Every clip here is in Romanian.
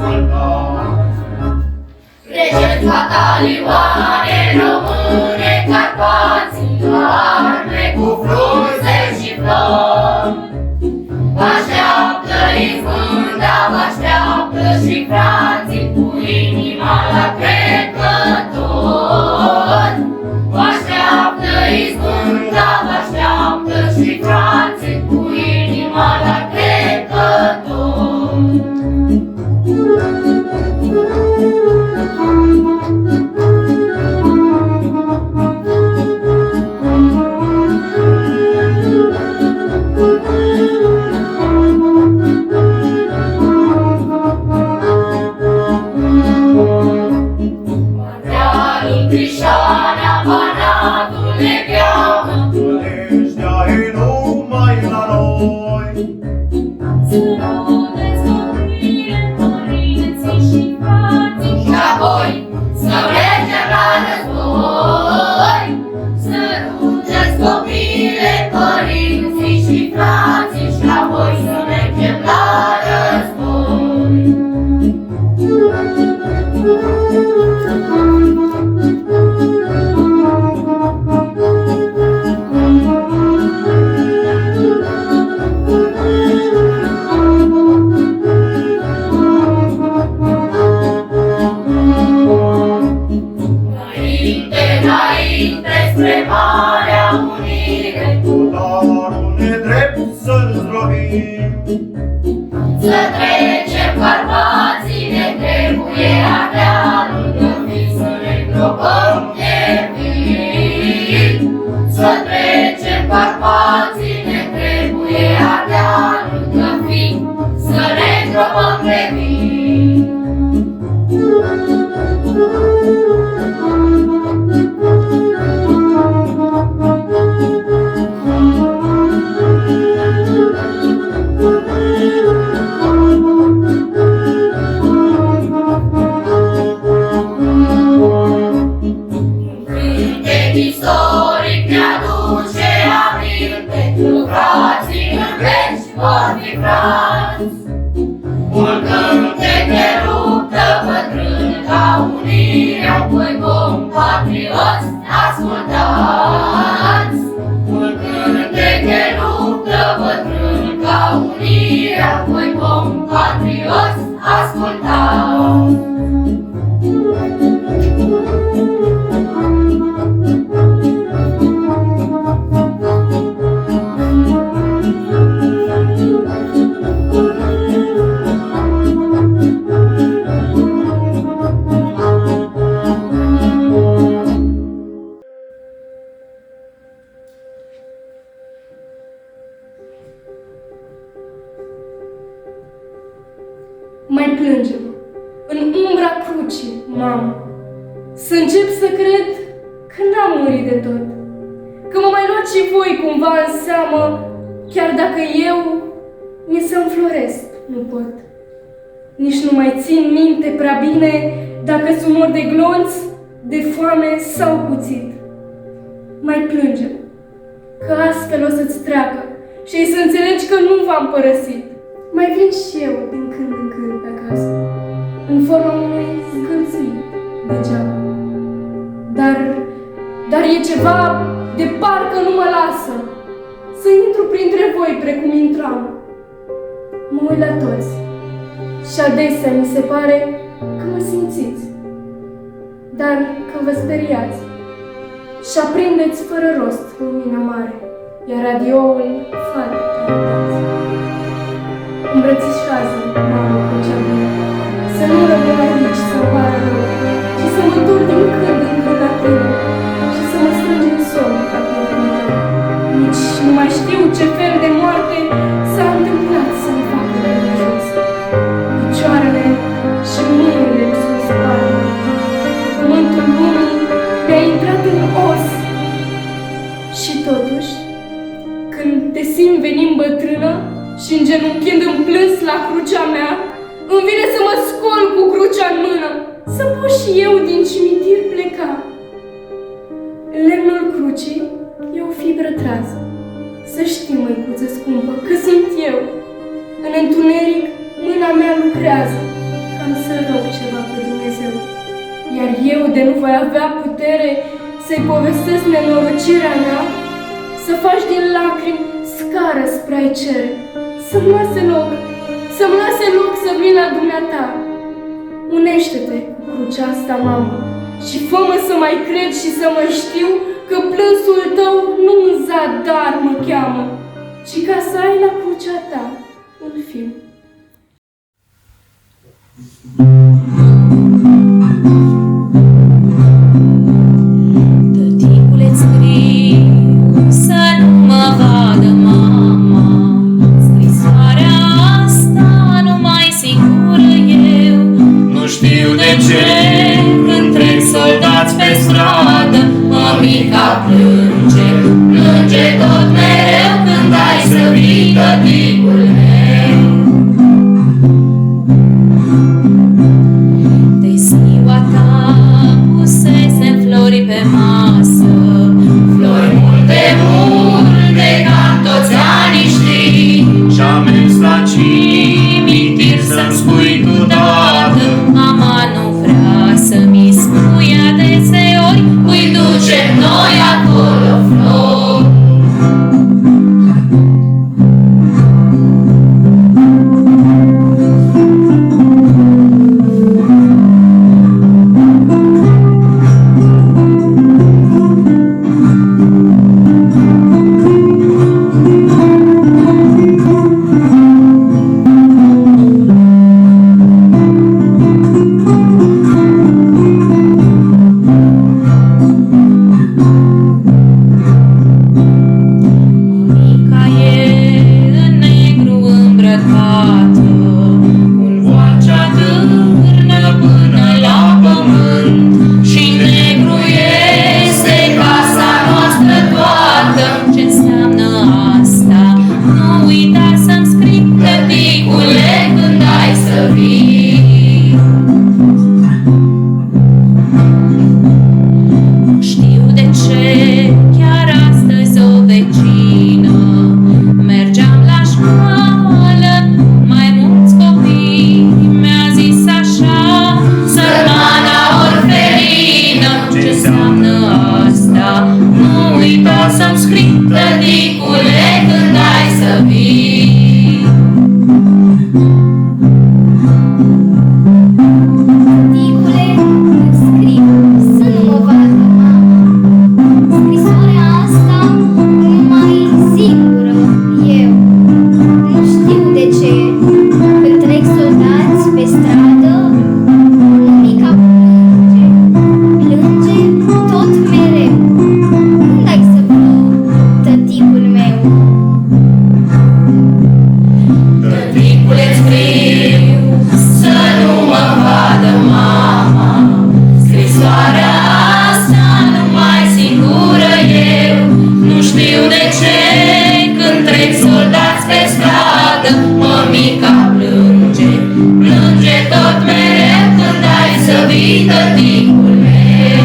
ascultați. Treceți fatalioare române Carpații, arme cu frunze și flori. Vă așteaptă izbânda, vă așteaptă și frații cu inima la trecători. Vă așteaptă izbânda, vă așteaptă și frații cu inima la trecători. Crișoara, Banatul ne cheamă, Nădejdea-i numai la noi. să rodeți copiii, părinții și frații, și apoi să mergem la război. Să rugeți copiile, părinții și frații, și apoi să mergem la război. Înainte spre Marea Unire, Cu darul nedrept să-l zdrobim. să trecem Carpații, ne trebuie Ardealul, dă-mi să ne gropăm de vin. Să trecem Carpații, ne trebuie Ardealul, dă-mi să ne gropăm de vin. Istoric ne aduce aminte, frații în veci vor fi frați. Un cântec de luptă bătrân ca unirea, voi compatrioți ascultați. Un cântec de luptă bătrân ca unirea, voi compatrioți ascultați. Mai plângem în umbra crucii, mamă, să încep să cred că n-am murit de tot, că mă mai luați și voi cumva în seamă, chiar dacă eu mi să înfloresc, nu pot. Nici nu mai țin minte prea bine dacă sunt mor de glonț, de foame sau cuțit. Mai plângem că astfel o să-ți treacă și ai să înțelegi că nu v-am părăsit. Mai vin și eu din când în când pe acasă, în forma unui scâlțuit degeaba. Dar e ceva de parcă nu mă lasă să intru printre voi precum intram. Mă uit la toți și adesea mi se pare că mă simțiți, dar că vă speriați și aprindeți fără rost lumina mare, iar radioul fără tardați. Îmbrățișează, mamă, cu cea bună, să nu rămân aici să-mi pară rău, ci să mă întorc din când în când la tine și să mă strângi în somn ca prietenul tău. Nici nu mai știu ce fel de moarte s-a întâmplat să-mi facă de jos. Picioarele și mâinile îmi sunt spate. Pământul lumii mi-a intrat în os. Și totuși, când te simt venind bătrână și îngenunchind în plâns la crucea mea, îmi vine să mă scol cu crucea în mână, să pot și eu din cimitir pleca. Lemnul crucii e o fibră trasă. Să știi, măicuță scumpă, că sunt eu. În întuneric, mâna mea lucrează, am să rog ceva pe Dumnezeu, iar eu de nu voi avea putere să-i povestesc nenorocirea mea, să faci din lacrimi scară spre ai cer, să-mi lase loc să vin la dumneata. Unește-te cu crucea asta, mamă, și fă-mă să mai cred și să mă știu că plânsul tău nu în zadar mă cheamă, ci ca să ai la crucea ta un fiu. Tăticule-ți scriu să nu mă vadă mama, scrisoarea asta numai singură eu. Nu știu de ce când trec soldați pe stradă, mămica plânge, plânge tot mereu când ai să vii, tăticul meu. De ziua ta pusesem flori pe masă, flori multe, ca toți anii știi, și-am mers la cimitir să-mi spui tu toată. Mama nu vrea să-mi spui adeseori, îi ducem noi acolo flori. Să-mi scrii, tăticule, când ai să vii. Tăticule, îți scriu să nu mă vadă mama, scrisoarea asta numai singură eu. Nu știu de ce când trec soldați pe stradă, mămica plânge, plânge tot mereu. Când ai să vii, tăticul meu? Tăticule-ți scriu să nu mă vadă mama, scrisoarea asta numai singură eu. Nu știu de ce când trec soldați pe stradă, mămica plânge, plânge tot mereu când ai să vii, tăticul meu.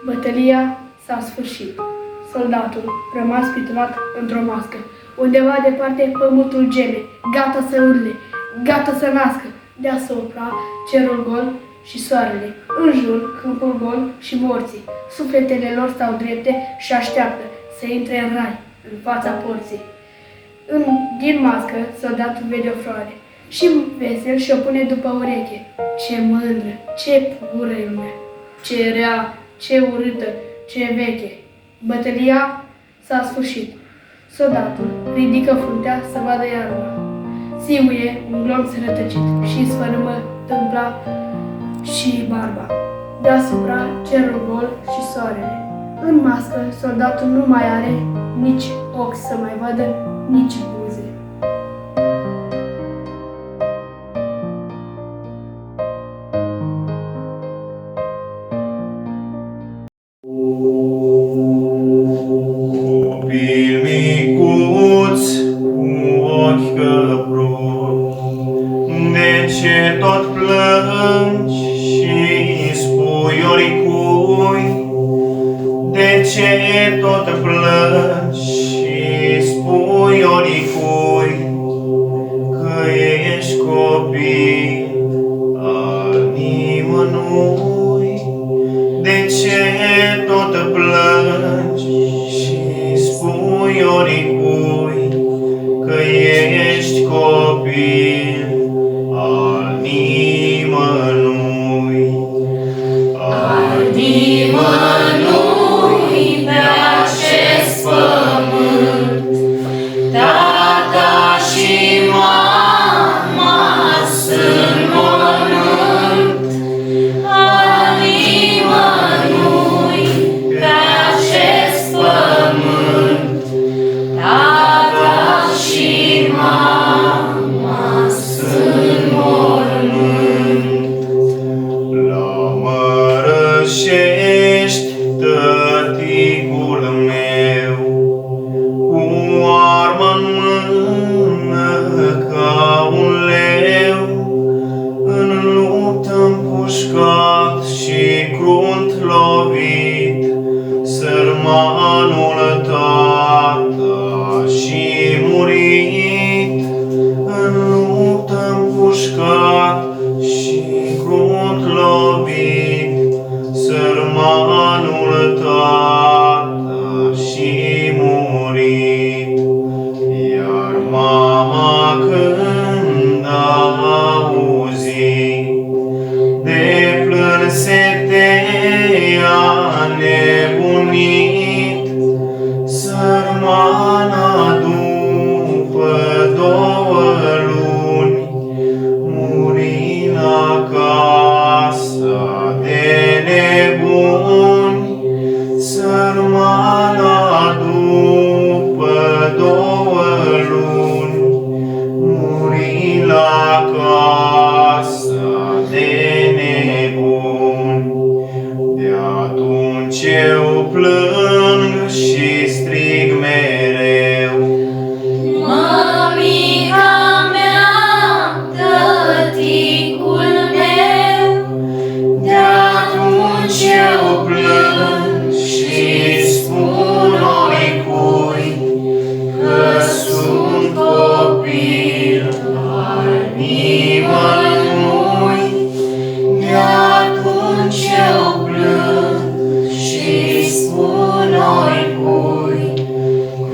Bătălia s-a sfârșit. Soldatul, rămas pitonat într-o mască, undeva departe pământul geme, gata să urle, gata să nască, deasupra cerul gol și soarele, în jur câmpul gol și morții. Sufletele lor stau drepte și așteaptă să intre în rai, în fața porții. Din mască, soldatul vede o floare și vesel și-o pune după ureche. Ce mândră, ce pură e lumea, ce rea, ce urâtă, ce veche. Bătălia s-a sfârșit. Soldatul ridică fruntea să vadă iarba. Simuie un glonț rătăcit și sfărâmă tâmpla și barba. Deasupra cerul gol și soarele. În mască, soldatul nu mai are nici ochi să mai vadă, nici buze. Copil micuț cu ochi căpruni, de ce tot plângi și spui oricui? De ce tot plângi și spui oricui că ești copil al nimănui? De ce tot plângi și spui oricui că ești copil al nimănui? Al nimănui pe acest pământ, tata și mama sunt mormânt. Al nimănui pe acest pământ, tata și mama sunt mormânt. La Mărășești, tăticul meu, cu armă-n mână ca un leu, în luptă împușcat și crunt lovit, sărmanul tata și murit. În luptă împușcat și crunt lovit, sărmanul tata și murit. Iar mama când a auzit de plânsete a nebunit, sărmana după 2 luni muri la casa de nebuni. Sărmana după 2 luni muri la casa de nebuni. De atunci eu plâng și strig mereu: Mămica mea, tăticul meu. De atunci eu plâng și spun oricui că sunt copil al nimănui. De atunci eu plâng și spun oricui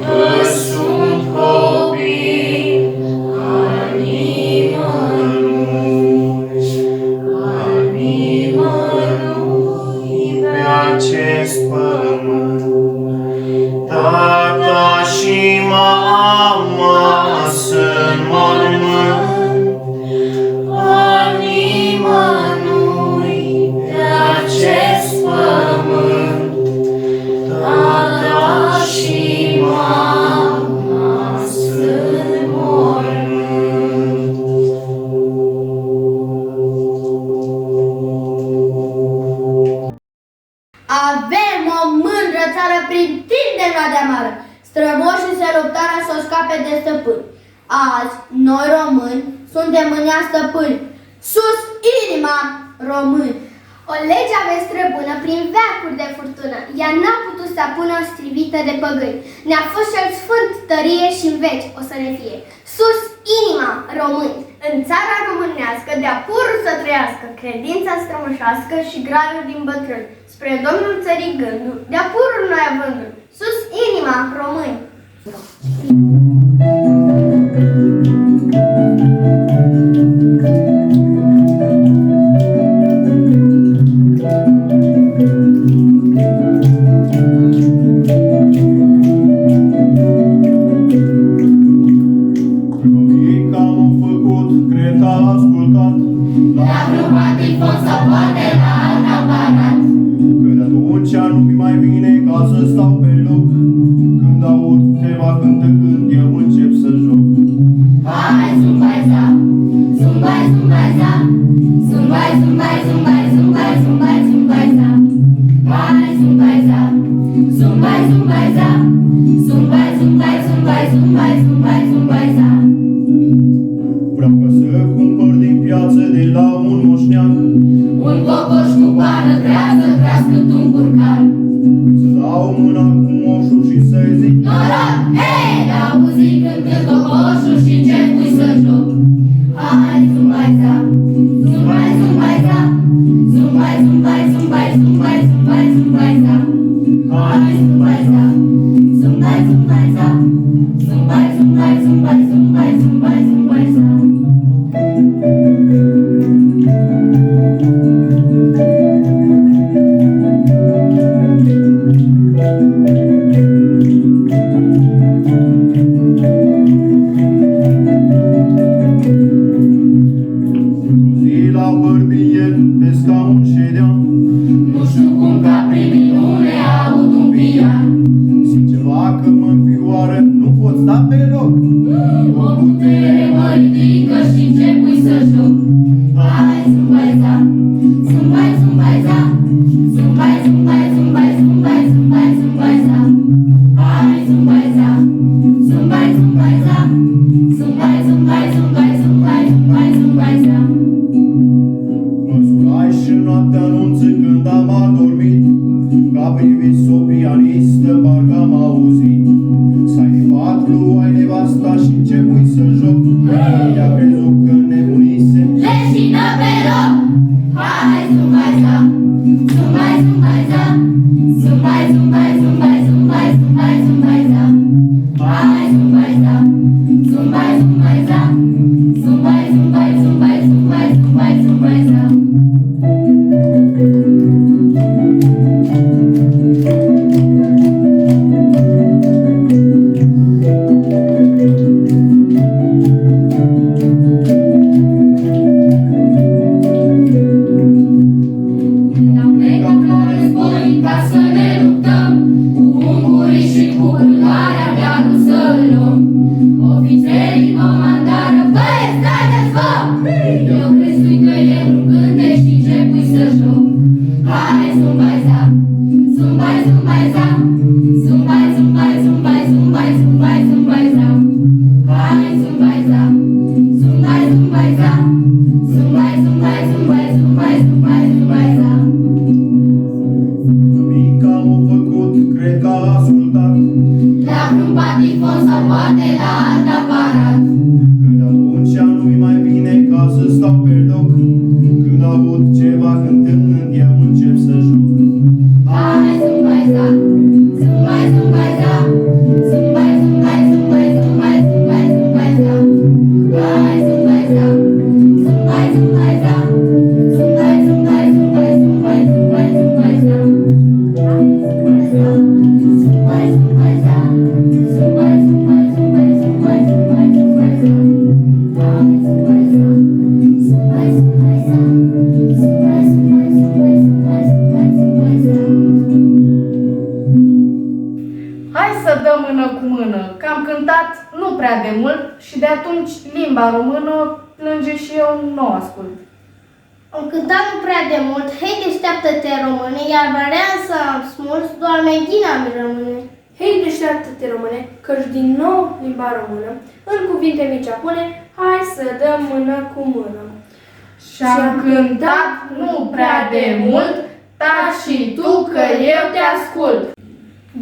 că sunt copil al nimănui. Al nimănui pe acest pământ, tata și mama sunt mormânt. Al nimănui pe acest pământ, tata și mama sunt mormânt. Avem o mândră țară prin tinderea de amară. Strămoșii se luptară să o scape de stăpâni. Azi, noi români, suntem în ea stăpâni. Sus inima, români! O lege aveți străbună prin veacuri de furtună. Ea n-a putut să apună strivită de păgâni. Ne-a fost cel sfânt tărie și în veci o să ne fie. Sus inima, români! În țara românească de-a purul să trăiască credința strămoșească și graiul din bătrâni. Spre Domnul țării gândul, de-a purul noi avândul. Sus inima, români! La grupa tifon sau poate la alt aparat. Că de atunci nu mi mai vine ca să stau pe loc. Când aud ceva cântând, eu încep să joc. Hai, zumbai, za, zumbai, zumbai, za, zumbai, zumbai, zumbai, zumbai, zumbai, zumbai, za. Hai, zumbai, za, zumbai, zumbai, za, zumbai, zumbai, zumbai, zumbai, zumbai, zumbai, za. Vreau ca să cumpăr din piață de la un moșneac Un cocoș cu pană grea să crească un curcan. să dau mâna zumbai, zumbai, zumbai, za. Hai, zumbai, za. Zumbai, zumbai, za. Zumbai, zumbai, zumbai, zumbai, zumbai, zumbai, za. Zi la bărbier, pe scaun ședeam, Nu știu cum ca primii nu ne aud un pian. și ceva că mă înfioară, nu pot sta pe loc. O putere mă ridică și începui să joc. Hai, zumbai, za. Zumbai, zumbai, za. Zumbai, zumbai, zumbai, zumbai, zumbai, zumbai, za. Hai, zumbai, za. Zumbai, zumbai, za. Zumbai, zumbai, zumbai, zumbai, zumbai, zumbai, za. Mă sunai și noaptea anunță când am adormit, că a privit o pianistă, parcă am auzit. S-ai patru, ai nevasta și începui să joc. I-a crezut că nebunisem. Leșină pe loc. Hai, zumbai, za. Zumbai, zumbai, za. Zumbai, zumbai, zumbai, zumbai, zumbai, zumbai, za. Hai, zumbai, za. Zumbai, zumbai, za. Zumbai, zumbai, zumbai, zumbai, zumbai, zumbai, za. Ne-am plecat la război ca să ne luptăm, cu ungurii și cu bulgarii abia nu să luăm. Ofițerii comandară, băieți, dați-vă! Eu crezui că e un cântec și începui să joc. Hai, zumbai, za. Zumbai, zumbai, za. Zumbai, zumbai, zumbai, zumbai, zumbai, zumbai, za. Hai, zumbai, za. Zumbai, zumbai, za. Zumbai, zumbai, zumbai, zumbai, zumbai, zumbai, za. Mica m-a făcut, cred că a ascultat, La vreun patifon sau poate la alt aparat. că de atunci nu-mi mai vine ca să stau pe loc. Când aud ceva cântând, eu încep să joc. Hai, zumbai, za. Zumbai, zumbai, za. Zumbai, zumbai, zumbai, zumbai, zumbai, zumbai, za. Hai, zumbai, za. Zumbai, zumbai, za. Zumbai, zumbai, zumbai, zumbai, zumbai, zumbai, za. Hai, zumbai, za. Zumbai, zumbai, za. Zumbai, zumbai, zumbai, zumbai, zumbai, zumbai, za. Hai, zumbai, za. Zumbai, zumbai, za. Zumbai, zumbai, zumbai, zumbai, zumbai, zumbai, za. Hai să dăm mână cu mână, că am cântat nu prea de mult și de atunci limba română plânge și eu nu o ascult. Am cântat nu prea de mult, hei deșteaptă-te române, iar Bărean să am smuls, doar Meghina mi rămâne. Hei, deșteaptă-te române, căci din nou limba română, în cuvinte mici apune, hai să dăm mână cu mână. Și-am cântat nu prea de mult, taci și tu că eu te ascult.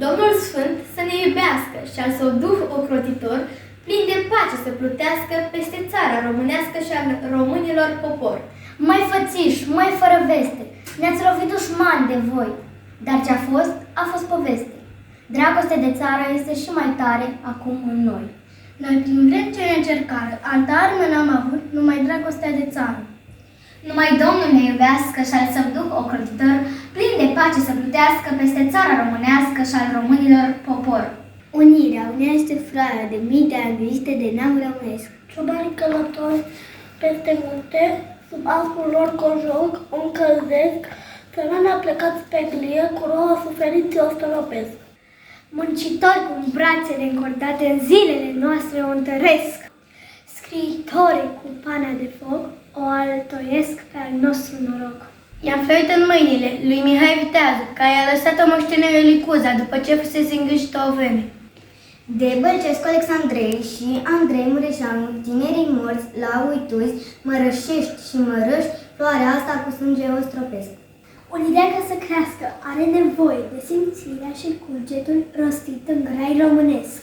Domnul Sfânt să ne iubească și al său duh ocrotitor, plin de pace să plutească peste țara românească și al românilor popor. Mai fățiși, mai fără veste, ne-ați lovit dușmani de voi, dar ce-a fost poveste. Dragostea de țară este și mai tare acum în noi. Noi prin vrem ce ne încercară, altă armă n-am avut, numai dragostea de țară. Numai Domnul ne iubească și al său duh ocrotitor, plin de pace să plutească peste țara românească și al românilor popor. Unirea unește fraier de mii de ani vizite de neam românesc. Ciobanii călători peste munte, sub aspul lor cojoc, o încălzesc, țăranii plecați pe glie, cu roa suferiții o stălopesc. Muncitori cu brațele încordate în zilele noastre o întăresc. Scriitorii cu pana de foc o altoiesc pe al nostru noroc. I-am ferit în mâinile lui Mihai Viteazul, care i-a lăsat o moștenire Licuza după ce fusese îngrijită o vreme. De Bălcescu Alexandrei și Andrei Mureșanu, tinerii morți la uituți, mărășești și mărăși, floarea asta cu sânge o stropesc. Unirea ca să crească are nevoie de simțirea și cugetul rostit în grai românesc.